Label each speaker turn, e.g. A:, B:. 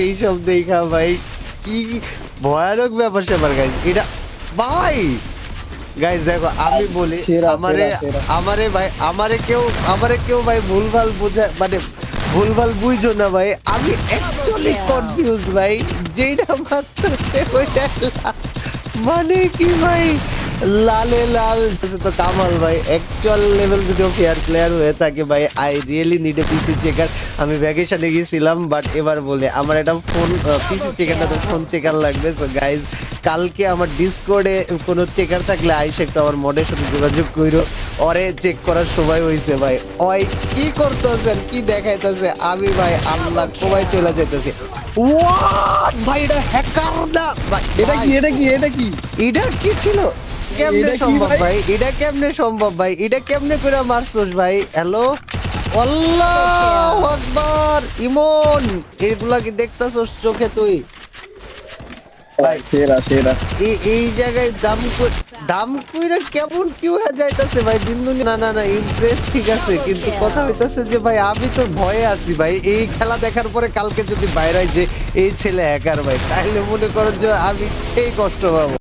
A: এইসব দেখা ভাই কি ভয়ানক ব্যাপার স্যাপার গাইজ এটা ভাই। গাইজ দেখো আমি বলি
B: সেরা
A: আমারে
B: সেরা সেরা
A: আমারে ভাই আমারে কেউ ভাই ভুলভাল বোঝা মানে ভুলভাল বুঝছো না ভাই, আমি অ্যাকচুয়ালি কনফিউজ ভাই, যেইটা মারতেছে ওইটা মানে কি ভাই লালে লাল তো কামাল ভাই actual level video fair player হয়ে থাকে ভাই। I really need a PC checker. আমি ভ্যাকেশনে গিয়েছিলাম বাট এবার বলে আমার একটা ফোন পিসি চেকারটা তো ফোন চেকার লাগবে। সো গাইজ কালকে আমার ডিসকর্ডে কোনো চেকার থাকলে আইসে একটু আমার মডের সাথে যোগাযোগ করো, ওরে চেক করার সময় হয়েছে ভাই। ওই কি করতেছেন কি দেখাইতেছে আমি ভাই আল্লাহ কোবাই চলে যেতেছে। হোয়াট ভাই এটা হ্যাকার না ভাই,
B: এটা কি এটা কি এটা কি
A: এটা কি ছিল? কেমনে
B: এটা কি
A: সম্ভব
B: ভাই?
A: ভাই? এটা কেমনে সম্ভব ভাই? এটা কেমনে করে মারছস ভাই? হ্যালো আল্লাহু আকবার। ইমন এগুলা কি দেখতাছস চোখে তুই? ভাই
B: সেরা সেরা
A: এই জায়গায় দাম কইরা কেমন কি হয়ে যাইতাছে ভাই দিন দিন। না না না ইমপ্রেস ঠিক আছে, কিন্তু কথা হইতাছে যে ভাই আমি তো ভয়ে আছি ভাই। এই খেলা দেখার পরে কালকে যদি বাইরে হয় যে এই ছেলে হ্যাকার ভাই, তাইলে মনে করেন যে আমি সেই কষ্ট পাবো।